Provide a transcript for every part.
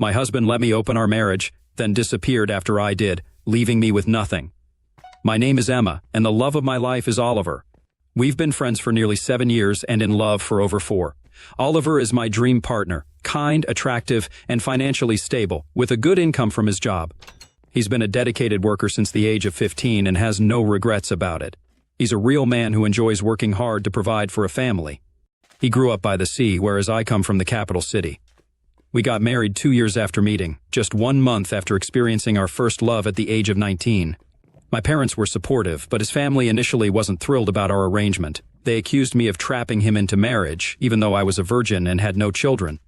My husband let me open our marriage, then disappeared after I did, leaving me with nothing. My name is Emma, and the love of my life is Oliver. We've been friends for nearly 7 years and in love for over 4. Oliver is my dream partner, kind, attractive, and financially stable, with a good income from his job. He's been a dedicated worker since the age of 15 and has no regrets about it. He's a real man who enjoys working hard to provide for a family. He grew up by the sea, whereas I come from the capital city. We got married 2 years after meeting, just 1 month after experiencing our first love at the age of 19. My parents were supportive, but his family initially wasn't thrilled about our arrangement. They accused me of trapping him into marriage, even though I was a virgin and had no children.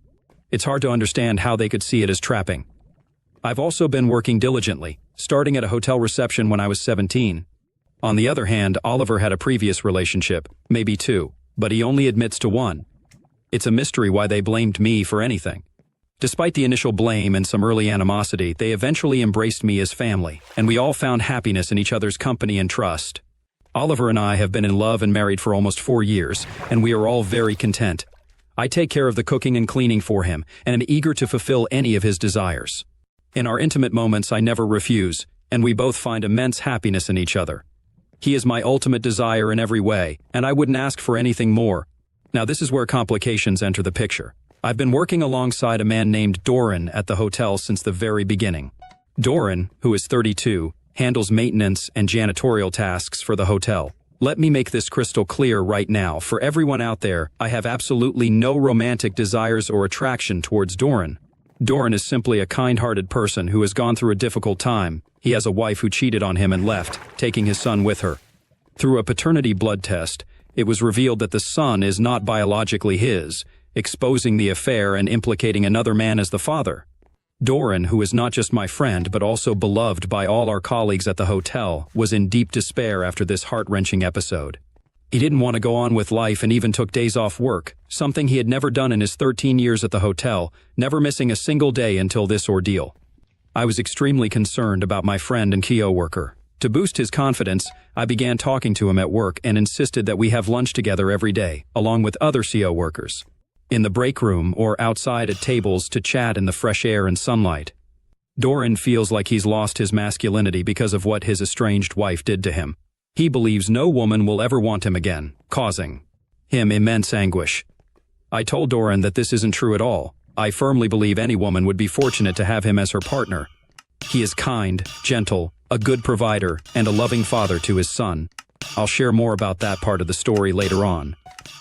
It's hard to understand how they could see it as trapping. I've also been working diligently, starting at a hotel reception when I was 17. On the other hand, Oliver had a previous relationship, maybe 2, but he only admits to 1. It's a mystery why they blamed me for anything. Despite the initial blame and some early animosity, they eventually embraced me as family, and we all found happiness in each other's company and trust. Oliver and I have been in love and married for almost 4 years, and we are all very content. I take care of the cooking and cleaning for him, and am eager to fulfill any of his desires. In our intimate moments, I never refuse, and we both find immense happiness in each other. He is my ultimate desire in every way, and I wouldn't ask for anything more. Now this is where complications enter the picture. I've been working alongside a man named Doran at the hotel since the very beginning. Doran, who is 32, handles maintenance and janitorial tasks for the hotel. Let me make this crystal clear right now. For everyone out there, I have absolutely no romantic desires or attraction towards Doran. Doran is simply a kind-hearted person who has gone through a difficult time. He has a wife who cheated on him and left, taking his son with her. Through a paternity blood test, it was revealed that the son is not biologically his, exposing the affair and implicating another man as the father. Doran, who is not just my friend but also beloved by all our colleagues at the hotel, was in deep despair after this heart-wrenching episode. He didn't want to go on with life and even took days off work, something he had never done in his 13 years at the hotel, never missing a single day until this ordeal. I was extremely concerned about my friend and co-worker. To boost his confidence, I began talking to him at work and insisted that we have lunch together every day, along with other CO workers. In the break room or outside at tables to chat in the fresh air and sunlight. Doran feels like he's lost his masculinity because of what his estranged wife did to him. He believes no woman will ever want him again, causing him immense anguish. I told Doran that this isn't true at all. I firmly believe any woman would be fortunate to have him as her partner. He is kind, gentle, a good provider, and a loving father to his son. I'll share more about that part of the story later on.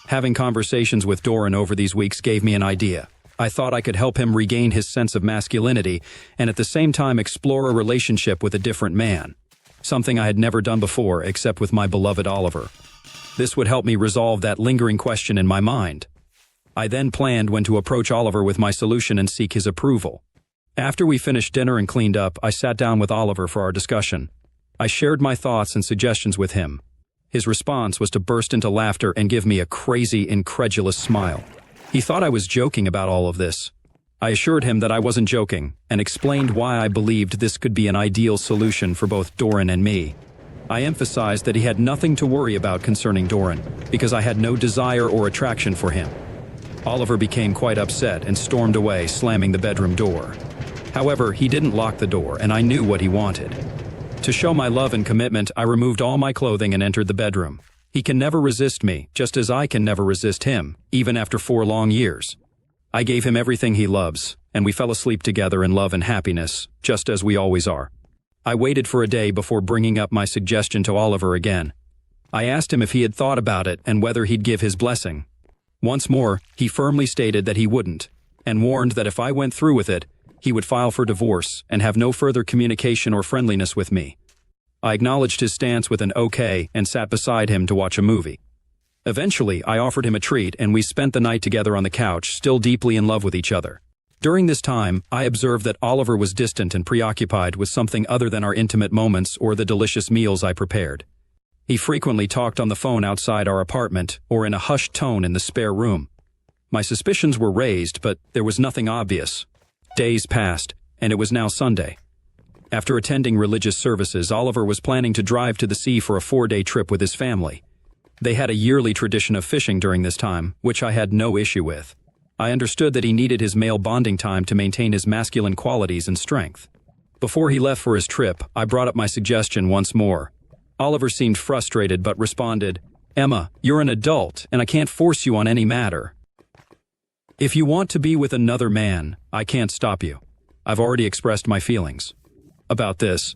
Having conversations with Doran over these weeks gave me an idea. I thought I could help him regain his sense of masculinity and at the same time explore a relationship with a different man. Something I had never done before except with my beloved Oliver. This would help me resolve that lingering question in my mind. I then planned when to approach Oliver with my solution and seek his approval. After we finished dinner and cleaned up, I sat down with Oliver for our discussion. I shared my thoughts and suggestions with him. His response was to burst into laughter and give me a crazy, incredulous smile. He thought I was joking about all of this. I assured him that I wasn't joking and explained why I believed this could be an ideal solution for both Doran and me. I emphasized that he had nothing to worry about concerning Doran because I had no desire or attraction for him. Oliver became quite upset and stormed away, slamming the bedroom door. However, he didn't lock the door, and I knew what he wanted. To show my love and commitment, I removed all my clothing and entered the bedroom. He can never resist me, just as I can never resist him, even after 4 long years. I gave him everything he loves, and we fell asleep together in love and happiness, just as we always are. I waited for a day before bringing up my suggestion to Oliver again. I asked him if he had thought about it and whether he'd give his blessing. Once more, he firmly stated that he wouldn't, and warned that if I went through with it, he would file for divorce and have no further communication or friendliness with me. I acknowledged his stance with an okay and sat beside him to watch a movie. Eventually, I offered him a treat and we spent the night together on the couch, still deeply in love with each other. During this time, I observed that Oliver was distant and preoccupied with something other than our intimate moments or the delicious meals I prepared. He frequently talked on the phone outside our apartment or in a hushed tone in the spare room. My suspicions were raised, but there was nothing obvious. Days passed, and it was now Sunday. After attending religious services, Oliver was planning to drive to the sea for a 4-day trip with his family. They had a yearly tradition of fishing during this time, which I had no issue with. I understood that he needed his male bonding time to maintain his masculine qualities and strength. Before he left for his trip, I brought up my suggestion once more. Oliver seemed frustrated but responded, "Emma, you're an adult, and I can't force you on any matter. If you want to be with another man, I can't stop you. I've already expressed my feelings about this."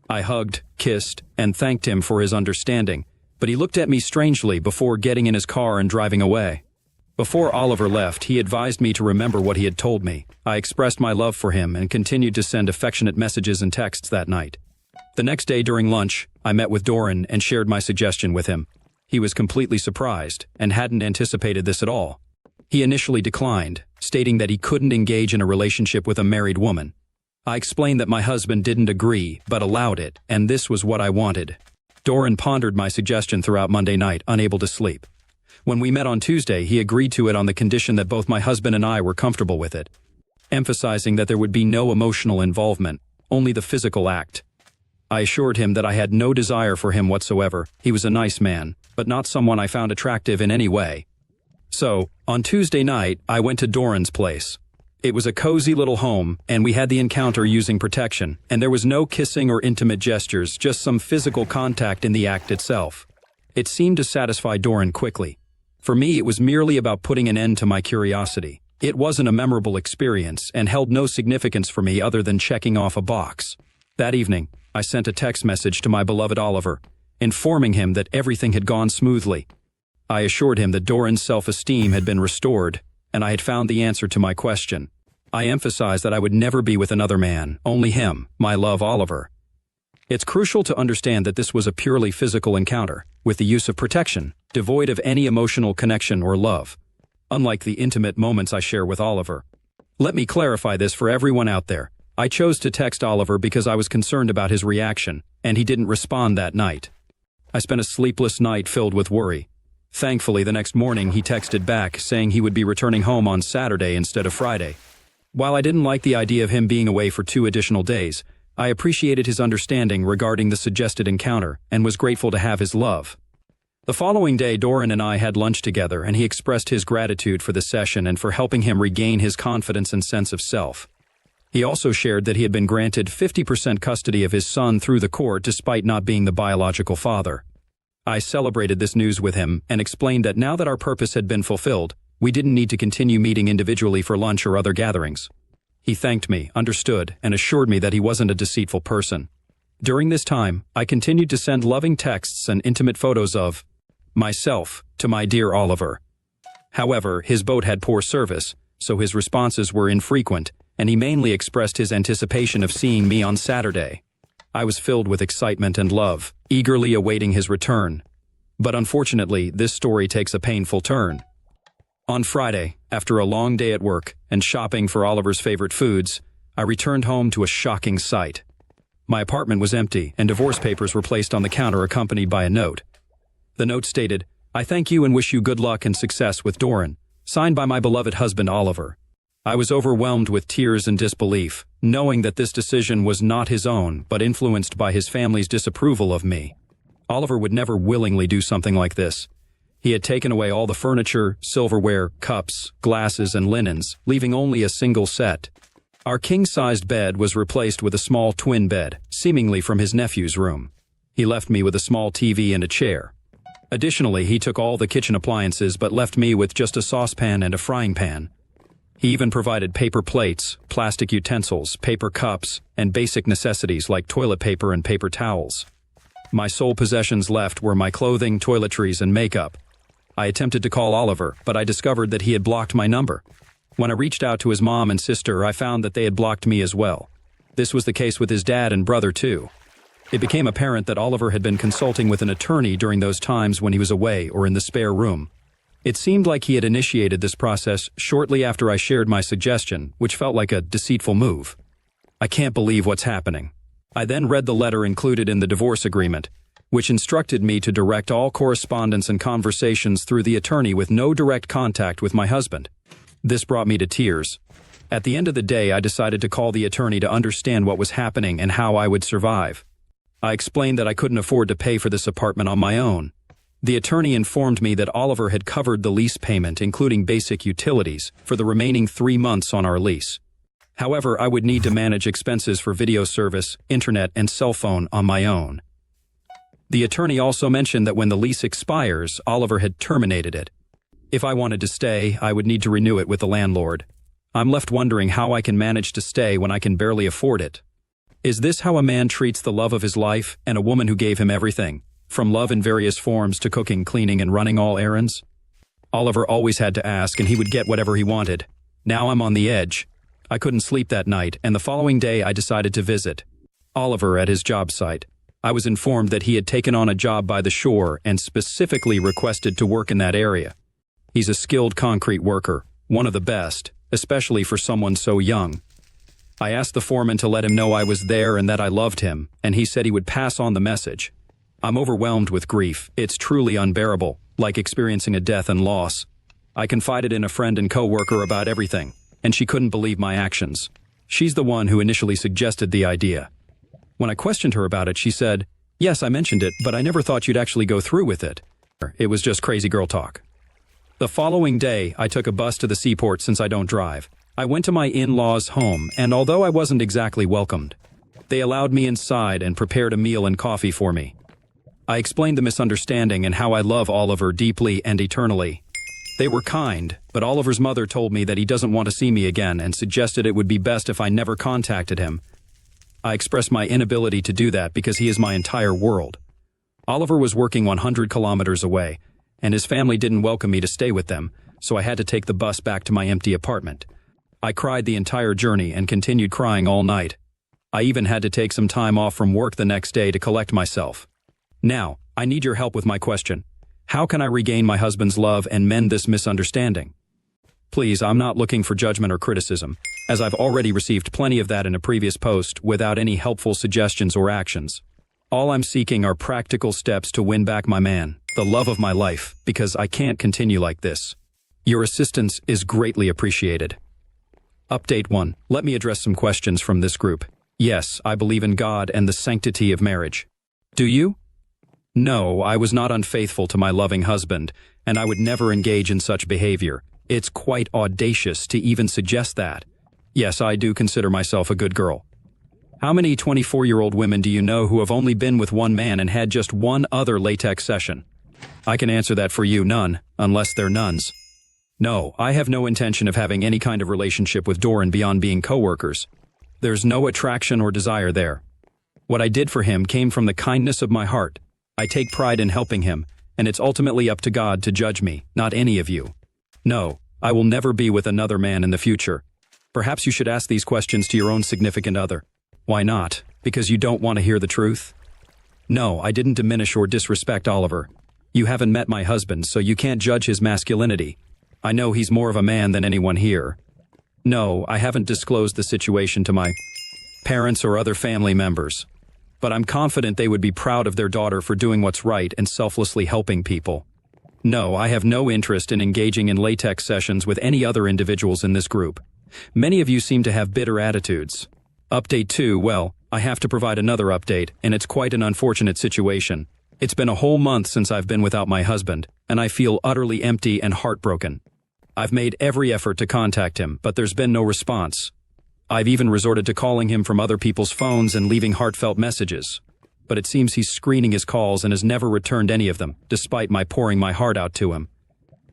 I hugged, kissed, and thanked him for his understanding, but he looked at me strangely before getting in his car and driving away. Before Oliver left, he advised me to remember what he had told me. I expressed my love for him and continued to send affectionate messages and texts that night. The next day during lunch, I met with Doran and shared my suggestion with him. He was completely surprised and hadn't anticipated this at all. He initially declined, stating that he couldn't engage in a relationship with a married woman. I explained that my husband didn't agree, but allowed it, and this was what I wanted. Doran pondered my suggestion throughout Monday night, unable to sleep. When we met on Tuesday, he agreed to it on the condition that both my husband and I were comfortable with it, emphasizing that there would be no emotional involvement, only the physical act. I assured him that I had no desire for him whatsoever. He was a nice man, but not someone I found attractive in any way. So, on Tuesday night, I went to Doran's place. It was a cozy little home, and we had the encounter using protection, and there was no kissing or intimate gestures, just some physical contact in the act itself. It seemed to satisfy Doran quickly. For me, it was merely about putting an end to my curiosity. It wasn't a memorable experience and held no significance for me other than checking off a box. That evening, I sent a text message to my beloved Oliver, informing him that everything had gone smoothly. I assured him that Doran's self-esteem had been restored, and I had found the answer to my question. I emphasized that I would never be with another man, only him, my love Oliver. It's crucial to understand that this was a purely physical encounter, with the use of protection, devoid of any emotional connection or love, unlike the intimate moments I share with Oliver. Let me clarify this for everyone out there. I chose to text Oliver because I was concerned about his reaction, and he didn't respond that night. I spent a sleepless night filled with worry. Thankfully, the next morning he texted back, saying he would be returning home on Saturday instead of Friday. While I didn't like the idea of him being away for 2 additional days, I appreciated his understanding regarding the suggested encounter and was grateful to have his love. The following day, Doran and I had lunch together, and he expressed his gratitude for the session and for helping him regain his confidence and sense of self. He also shared that he had been granted 50% custody of his son through the court despite not being the biological father. I celebrated this news with him and explained that now that our purpose had been fulfilled, we didn't need to continue meeting individually for lunch or other gatherings. He thanked me, understood, and assured me that he wasn't a deceitful person. During this time, I continued to send loving texts and intimate photos of myself to my dear Oliver. However, his boat had poor service, so his responses were infrequent, and he mainly expressed his anticipation of seeing me on Saturday. I was filled with excitement and love, eagerly awaiting his return. But unfortunately, this story takes a painful turn. On Friday, after a long day at work and shopping for Oliver's favorite foods, I returned home to a shocking sight. My apartment was empty, and divorce papers were placed on the counter accompanied by a note. The note stated, "I thank you and wish you good luck and success with Doran," signed by my beloved husband Oliver. I was overwhelmed with tears and disbelief, knowing that this decision was not his own, but influenced by his family's disapproval of me. Oliver would never willingly do something like this. He had taken away all the furniture, silverware, cups, glasses, and linens, leaving only a single set. Our king-sized bed was replaced with a small twin bed, seemingly from his nephew's room. He left me with a small TV and a chair. Additionally, he took all the kitchen appliances but left me with just a saucepan and a frying pan. He even provided paper plates, plastic utensils, paper cups, and basic necessities like toilet paper and paper towels. My sole possessions left were my clothing, toiletries, and makeup. I attempted to call Oliver, but I discovered that he had blocked my number. When I reached out to his mom and sister, I found that they had blocked me as well. This was the case with his dad and brother too. It became apparent that Oliver had been consulting with an attorney during those times when he was away or in the spare room. It seemed like he had initiated this process shortly after I shared my suggestion, which felt like a deceitful move. I can't believe what's happening. I then read the letter included in the divorce agreement, which instructed me to direct all correspondence and conversations through the attorney with no direct contact with my husband. This brought me to tears. At the end of the day, I decided to call the attorney to understand what was happening and how I would survive. I explained that I couldn't afford to pay for this apartment on my own. The attorney informed me that Oliver had covered the lease payment, including basic utilities, for the remaining 3 months on our lease. However, I would need to manage expenses for video service, internet, and cell phone on my own. The attorney also mentioned that when the lease expires, Oliver had terminated it. If I wanted to stay, I would need to renew it with the landlord. I'm left wondering how I can manage to stay when I can barely afford it. Is this how a man treats the love of his life and a woman who gave him everything, from love in various forms to cooking, cleaning, and running all errands? Oliver always had to ask, and he would get whatever he wanted. Now I'm on the edge. I couldn't sleep that night, and the following day I decided to visit Oliver at his job site. I was informed that he had taken on a job by the shore and specifically requested to work in that area. He's a skilled concrete worker, one of the best, especially for someone so young. I asked the foreman to let him know I was there and that I loved him, and he said he would pass on the message. I'm overwhelmed with grief. It's truly unbearable, like experiencing a death and loss. I confided in a friend and co-worker about everything, and she couldn't believe my actions. She's the one who initially suggested the idea. When I questioned her about it, she said, "Yes, I mentioned it, but I never thought you'd actually go through with it. It was just crazy girl talk." The following day, I took a bus to the seaport since I don't drive. I went to my in-laws' home, and although I wasn't exactly welcomed, they allowed me inside and prepared a meal and coffee for me. I explained the misunderstanding and how I love Oliver deeply and eternally. They were kind, but Oliver's mother told me that he doesn't want to see me again and suggested it would be best if I never contacted him. I expressed my inability to do that because he is my entire world. Oliver was working 100 kilometers away, and his family didn't welcome me to stay with them, so I had to take the bus back to my empty apartment. I cried the entire journey and continued crying all night. I even had to take some time off from work the next day to collect myself. Now, I need your help with my question. How can I regain my husband's love and mend this misunderstanding? Please, I'm not looking for judgment or criticism, as I've already received plenty of that in a previous post without any helpful suggestions or actions. All I'm seeking are practical steps to win back my man, the love of my life, because I can't continue like this. Your assistance is greatly appreciated. Update 1. Let me address some questions from this group. Yes, I believe in God and the sanctity of marriage. Do you? No, I was not unfaithful to my loving husband, and I would never engage in such behavior. It's quite audacious to even suggest that. Yes, I do consider myself a good girl. How many 24-year-old women do you know who have only been with one man and had just one other latex session? I can answer that for you, none, unless they're nuns. No, I have no intention of having any kind of relationship with Doran beyond being co-workers. There's no attraction or desire there. What I did for him came from the kindness of my heart. I take pride in helping him, and it's ultimately up to God to judge me, not any of you. No, I will never be with another man in the future. Perhaps you should ask these questions to your own significant other. Why not? Because you don't want to hear the truth? No, I didn't diminish or disrespect Oliver. You haven't met my husband, so you can't judge his masculinity. I know he's more of a man than anyone here. No, I haven't disclosed the situation to my parents or other family members. But I'm confident they would be proud of their daughter for doing what's right and selflessly helping people. No, I have no interest in engaging in latex sessions with any other individuals in this group. Many of you seem to have bitter attitudes. Update 2, well, I have to provide another update, and it's quite an unfortunate situation. It's been a whole month since I've been without my husband, and I feel utterly empty and heartbroken. I've made every effort to contact him, but there's been no response. I've even resorted to calling him from other people's phones and leaving heartfelt messages. But it seems he's screening his calls and has never returned any of them, despite my pouring my heart out to him.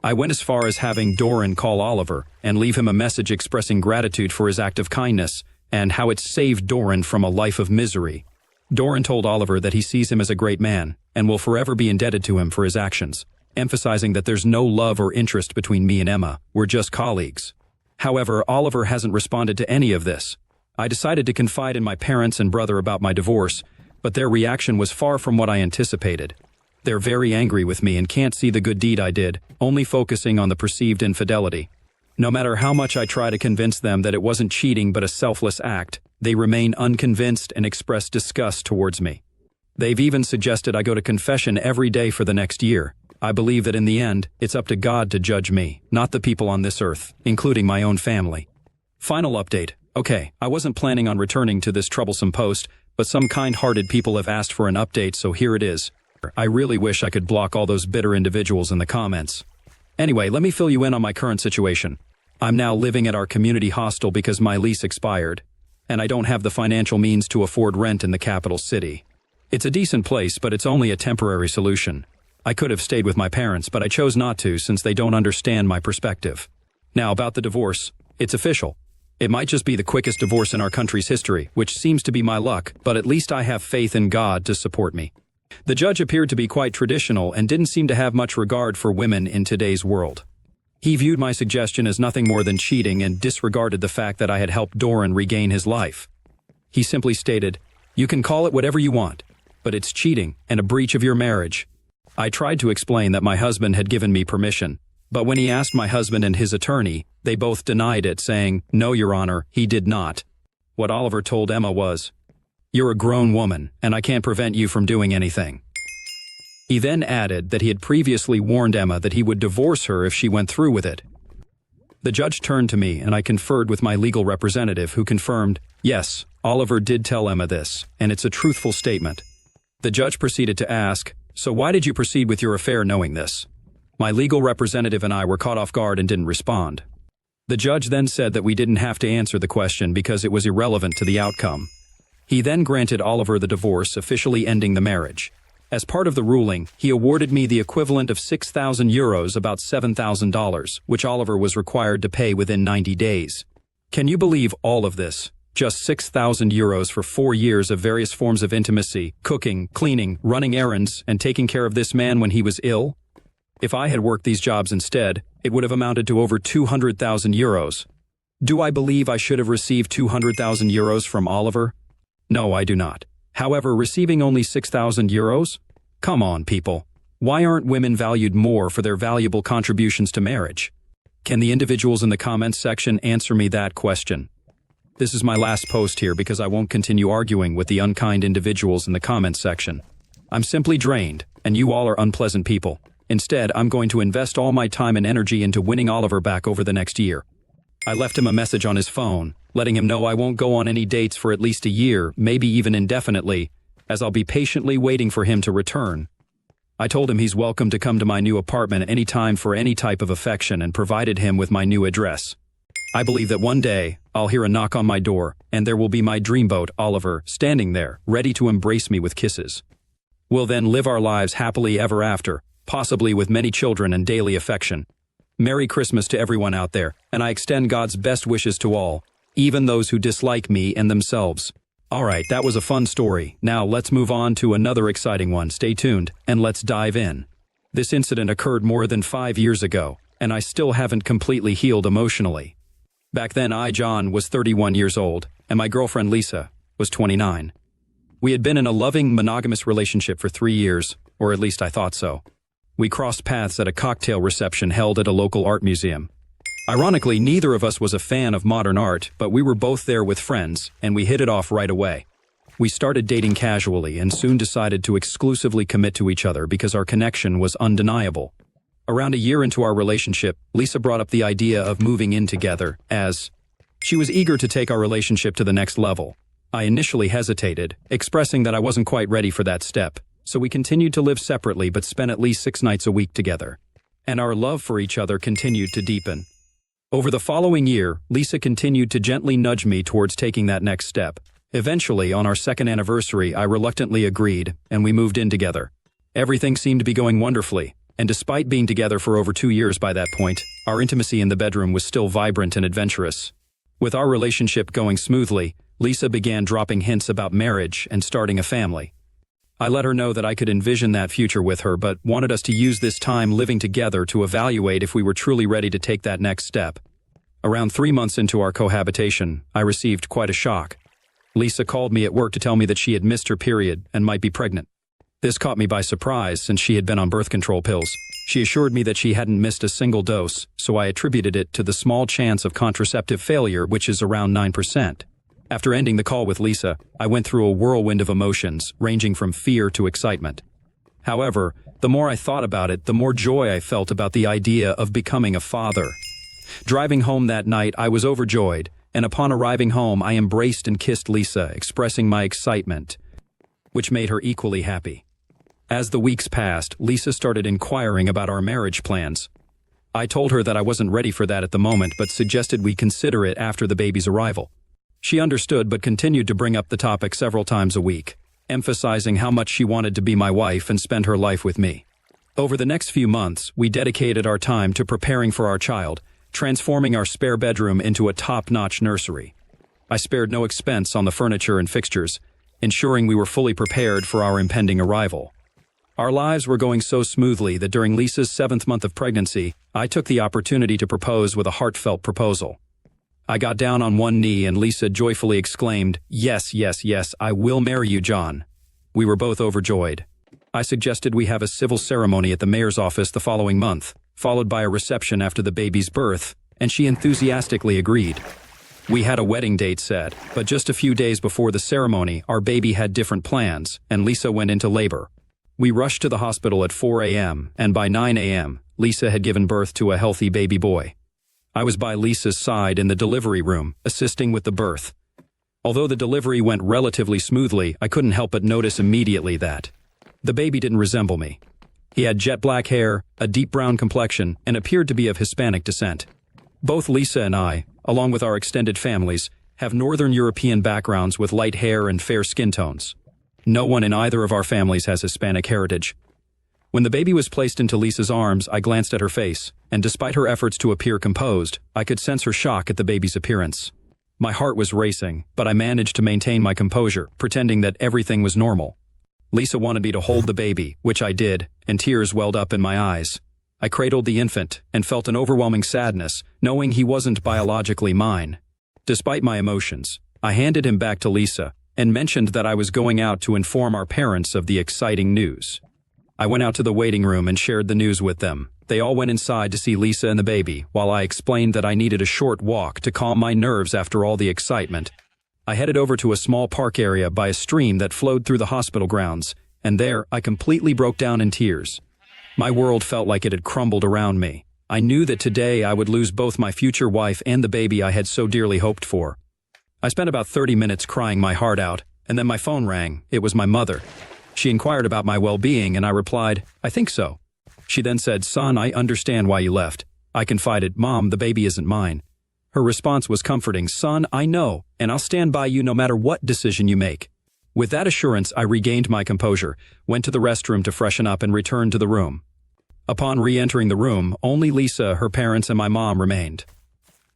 I went as far as having Doran call Oliver and leave him a message expressing gratitude for his act of kindness and how it saved Doran from a life of misery. Doran told Oliver that he sees him as a great man and will forever be indebted to him for his actions, emphasizing that there's no love or interest between me and Emma, we're just colleagues. However, Oliver hasn't responded to any of this. I decided to confide in my parents and brother about my divorce, but their reaction was far from what I anticipated. They're very angry with me and can't see the good deed I did, only focusing on the perceived infidelity. No matter how much I try to convince them that it wasn't cheating but a selfless act, they remain unconvinced and express disgust towards me. They've even suggested I go to confession every day for the next year. I believe that in the end, it's up to God to judge me, not the people on this earth, including my own family. Final update. Okay, I wasn't planning on returning to this troublesome post, but some kind-hearted people have asked for an update, so here it is. I really wish I could block all those bitter individuals in the comments. Anyway, let me fill you in on my current situation. I'm now living at our community hostel because my lease expired, and I don't have the financial means to afford rent in the capital city. It's a decent place, but it's only a temporary solution. I could have stayed with my parents, but I chose not to since they don't understand my perspective. Now, about the divorce, it's official. It might just be the quickest divorce in our country's history, which seems to be my luck, but at least I have faith in God to support me. The judge appeared to be quite traditional and didn't seem to have much regard for women in today's world. He viewed my suggestion as nothing more than cheating and disregarded the fact that I had helped Doran regain his life. He simply stated, "You can call it whatever you want, but it's cheating and a breach of your marriage." I tried to explain that my husband had given me permission, but when he asked my husband and his attorney, they both denied it, saying, "No, Your Honor, he did not." What Oliver told Emma was, "You're a grown woman, and I can't prevent you from doing anything." He then added that he had previously warned Emma that he would divorce her if she went through with it. The judge turned to me, and I conferred with my legal representative, who confirmed, yes, Oliver did tell Emma this, and it's a truthful statement. The judge proceeded to ask, "So why did you proceed with your affair knowing this?" My legal representative and I were caught off guard and didn't respond. The judge then said that we didn't have to answer the question because it was irrelevant to the outcome. He then granted Oliver the divorce, officially ending the marriage. As part of the ruling, he awarded me the equivalent of €6,000, about $7,000, which Oliver was required to pay within 90 days. Can you believe all of this? Just €6,000 for 4 years of various forms of intimacy, cooking, cleaning, running errands, and taking care of this man when he was ill? If I had worked these jobs instead, it would have amounted to over €200,000. Do I believe I should have received €200,000 from Oliver? No, I do not. However, receiving only €6,000? Come on, people. Why aren't women valued more for their valuable contributions to marriage? Can the individuals in the comments section answer me that question? This is my last post here because I won't continue arguing with the unkind individuals in the comments section. I'm simply drained, and you all are unpleasant people. Instead, I'm going to invest all my time and energy into winning Oliver back over the next year. I left him a message on his phone, letting him know I won't go on any dates for at least a year, maybe even indefinitely, as I'll be patiently waiting for him to return. I told him he's welcome to come to my new apartment any time for any type of affection and provided him with my new address. I believe that one day, I'll hear a knock on my door, and there will be my dreamboat, Oliver, standing there, ready to embrace me with kisses. We'll then live our lives happily ever after, possibly with many children and daily affection. Merry Christmas to everyone out there, and I extend God's best wishes to all, even those who dislike me and themselves. Alright, that was a fun story. Now let's move on to another exciting one. Stay tuned, and let's dive in. This incident occurred more than 5 years ago, and I still haven't completely healed emotionally. Back then John, was 31 years old, and my girlfriend Lisa was 29. We had been in a loving, monogamous relationship for 3 years, or at least I thought so. We crossed paths at a cocktail reception held at a local art museum. Ironically, neither of us was a fan of modern art, but we were both there with friends, and we hit it off right away. We started dating casually and soon decided to exclusively commit to each other because our connection was undeniable. Around a year into our relationship, Lisa brought up the idea of moving in together, as she was eager to take our relationship to the next level. I initially hesitated, expressing that I wasn't quite ready for that step, so we continued to live separately but spent at least 6 nights a week together. And our love for each other continued to deepen. Over the following year, Lisa continued to gently nudge me towards taking that next step. Eventually, on our 2nd anniversary, I reluctantly agreed, and we moved in together. Everything seemed to be going wonderfully, and despite being together for over 2 years by that point, our intimacy in the bedroom was still vibrant and adventurous. With our relationship going smoothly, Lisa began dropping hints about marriage and starting a family. I let her know that I could envision that future with her, but wanted us to use this time living together to evaluate if we were truly ready to take that next step. Around 3 months into our cohabitation, I received quite a shock. Lisa called me at work to tell me that she had missed her period and might be pregnant. This caught me by surprise since she had been on birth control pills. She assured me that she hadn't missed a single dose, so I attributed it to the small chance of contraceptive failure, which is around 9%. After ending the call with Lisa, I went through a whirlwind of emotions, ranging from fear to excitement. However, the more I thought about it, the more joy I felt about the idea of becoming a father. Driving home that night, I was overjoyed, and upon arriving home, I embraced and kissed Lisa, expressing my excitement, which made her equally happy. As the weeks passed, Lisa started inquiring about our marriage plans. I told her that I wasn't ready for that at the moment but suggested we consider it after the baby's arrival. She understood but continued to bring up the topic several times a week, emphasizing how much she wanted to be my wife and spend her life with me. Over the next few months, we dedicated our time to preparing for our child, transforming our spare bedroom into a top-notch nursery. I spared no expense on the furniture and fixtures, ensuring we were fully prepared for our impending arrival. Our lives were going so smoothly that during Lisa's 7th month of pregnancy, I took the opportunity to propose with a heartfelt proposal. I got down on one knee and Lisa joyfully exclaimed, "Yes, yes, yes, I will marry you, John." We were both overjoyed. I suggested we have a civil ceremony at the mayor's office the following month, followed by a reception after the baby's birth, and she enthusiastically agreed. We had a wedding date set, but just a few days before the ceremony, our baby had different plans, and Lisa went into labor. We rushed to the hospital at 4 a.m., and by 9 a.m., Lisa had given birth to a healthy baby boy. I was by Lisa's side in the delivery room, assisting with the birth. Although the delivery went relatively smoothly, I couldn't help but notice immediately that the baby didn't resemble me. He had jet black hair, a deep brown complexion, and appeared to be of Hispanic descent. Both Lisa and I, along with our extended families, have Northern European backgrounds with light hair and fair skin tones. No one in either of our families has Hispanic heritage. When the baby was placed into Lisa's arms, I glanced at her face, and despite her efforts to appear composed, I could sense her shock at the baby's appearance. My heart was racing, but I managed to maintain my composure, pretending that everything was normal. Lisa wanted me to hold the baby, which I did, and tears welled up in my eyes. I cradled the infant and felt an overwhelming sadness, knowing he wasn't biologically mine. Despite my emotions, I handed him back to Lisa and mentioned that I was going out to inform our parents of the exciting news. I went out to the waiting room and shared the news with them. They all went inside to see Lisa and the baby, while I explained that I needed a short walk to calm my nerves after all the excitement. I headed over to a small park area by a stream that flowed through the hospital grounds, and there I completely broke down in tears. My world felt like it had crumbled around me. I knew that today I would lose both my future wife and the baby I had so dearly hoped for. I spent about 30 minutes crying my heart out, and then my phone rang. It was my mother. She inquired about my well-being, and I replied, "I think so." She then said, "Son, I understand why you left." I confided, "Mom, the baby isn't mine." Her response was comforting, "Son, I know, and I'll stand by you no matter what decision you make." With that assurance, I regained my composure, went to the restroom to freshen up, and returned to the room. Upon re-entering the room, only Lisa, her parents, and my mom remained.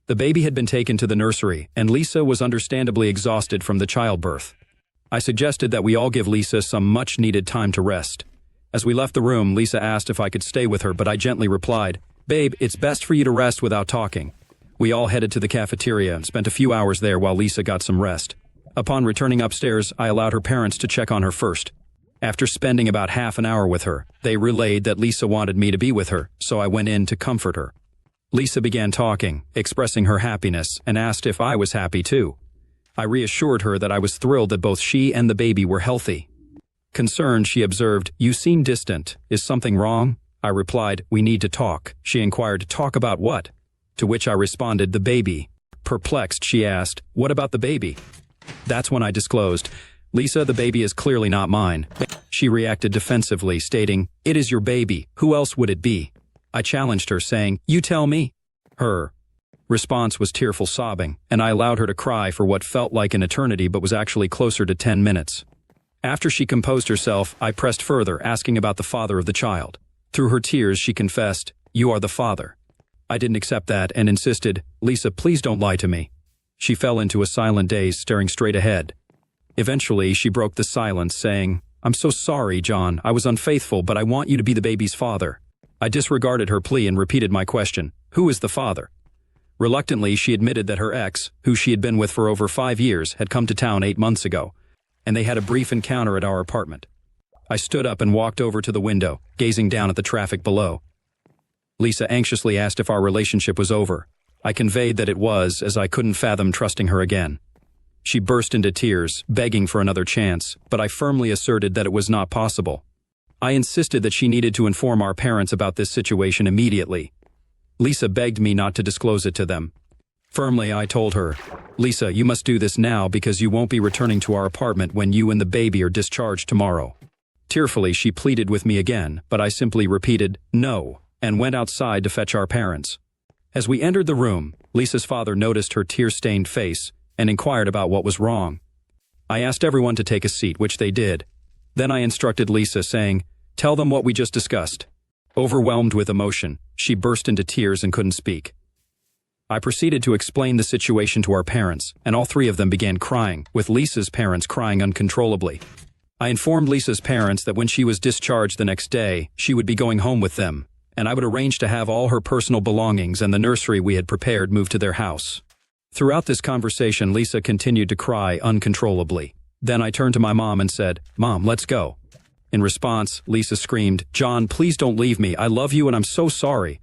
The baby had been taken to the nursery, and Lisa was understandably exhausted from the childbirth. I suggested that we all give Lisa some much-needed time to rest. As we left the room, Lisa asked if I could stay with her, but I gently replied, "Babe, it's best for you to rest without talking." We all headed to the cafeteria and spent a few hours there while Lisa got some rest. Upon returning upstairs, I allowed her parents to check on her first. After spending about half an hour with her, they relayed that Lisa wanted me to be with her, so I went in to comfort her. Lisa began talking, expressing her happiness, and asked if I was happy too. I reassured her that I was thrilled that both she and the baby were healthy. Concerned, she observed, "You seem distant. Is something wrong?" I replied, "We need to talk." She inquired, "Talk about what?" To which I responded, "The baby." Perplexed, she asked, "What about the baby?" That's when I disclosed, "Lisa, the baby is clearly not mine." She reacted defensively, stating, "It is your baby. Who else would it be?" I challenged her, saying, "You tell me." Her response was tearful sobbing, and I allowed her to cry for what felt like an eternity but was actually closer to 10 minutes. After she composed herself, I pressed further, asking about the father of the child. Through her tears, she confessed, "You are the father." I didn't accept that and insisted, "Lisa, please don't lie to me." She fell into a silent daze, staring straight ahead. Eventually, she broke the silence, saying, "I'm so sorry, John. I was unfaithful, but I want you to be the baby's father." I disregarded her plea and repeated my question, "Who is the father?" Reluctantly, she admitted that her ex, who she had been with for over 5 years, had come to town 8 months ago, and they had a brief encounter at our apartment. I stood up and walked over to the window, gazing down at the traffic below. Lisa anxiously asked if our relationship was over. I conveyed that it was, as I couldn't fathom trusting her again. She burst into tears, begging for another chance, but I firmly asserted that it was not possible. I insisted that she needed to inform our parents about this situation immediately. Lisa begged me not to disclose it to them. Firmly, I told her, "Lisa, you must do this now because you won't be returning to our apartment when you and the baby are discharged tomorrow." Tearfully, she pleaded with me again, but I simply repeated, no, and went outside to fetch our parents. As we entered the room, Lisa's father noticed her tear-stained face and inquired about what was wrong. I asked everyone to take a seat, which they did. Then I instructed Lisa, saying, "Tell them what we just discussed." Overwhelmed with emotion, she burst into tears and couldn't speak. I proceeded to explain the situation to our parents, and all three of them began crying, with Lisa's parents crying uncontrollably. I informed Lisa's parents that when she was discharged the next day, she would be going home with them, and I would arrange to have all her personal belongings and the nursery we had prepared moved to their house. Throughout this conversation, Lisa continued to cry uncontrollably. Then I turned to my mom and said, "Mom, let's go." In response, Lisa screamed, "John, please don't leave me. I love you and I'm so sorry."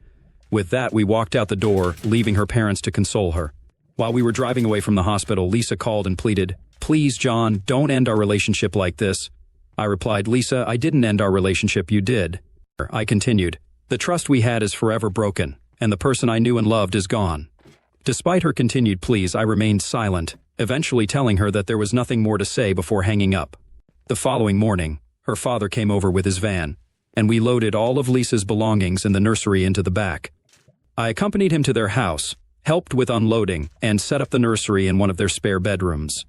With that, we walked out the door, leaving her parents to console her. While we were driving away from the hospital, Lisa called and pleaded, "Please, John, don't end our relationship like this." I replied, "Lisa, I didn't end our relationship, you did." I continued, "The trust we had is forever broken, and the person I knew and loved is gone." Despite her continued pleas, I remained silent, eventually telling her that there was nothing more to say before hanging up. The following morning, her father came over with his van, and we loaded all of Lisa's belongings in the nursery into the back. I accompanied him to their house, helped with unloading, and set up the nursery in one of their spare bedrooms.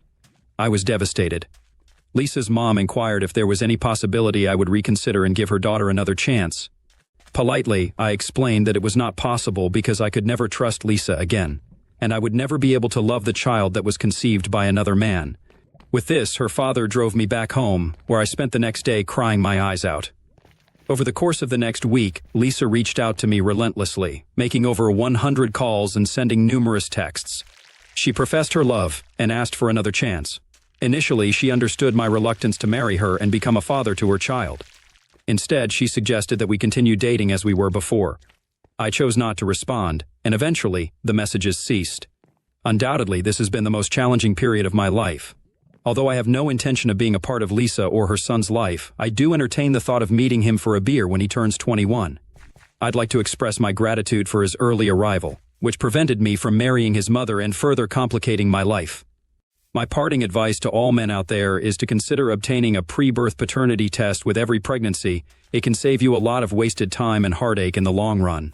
I was devastated. Lisa's mom inquired if there was any possibility I would reconsider and give her daughter another chance. Politely, I explained that it was not possible because I could never trust Lisa again, and I would never be able to love the child that was conceived by another man. With this, her father drove me back home, where I spent the next day crying my eyes out. Over the course of the next week, Lisa reached out to me relentlessly, making over 100 calls and sending numerous texts. She professed her love and asked for another chance. Initially, she understood my reluctance to marry her and become a father to her child. Instead, she suggested that we continue dating as we were before. I chose not to respond, and eventually, the messages ceased. Undoubtedly, this has been the most challenging period of my life. Although I have no intention of being a part of Lisa or her son's life, I do entertain the thought of meeting him for a beer when he turns 21. I'd like to express my gratitude for his early arrival, which prevented me from marrying his mother and further complicating my life. My parting advice to all men out there is to consider obtaining a pre-birth paternity test with every pregnancy. It can save you a lot of wasted time and heartache in the long run.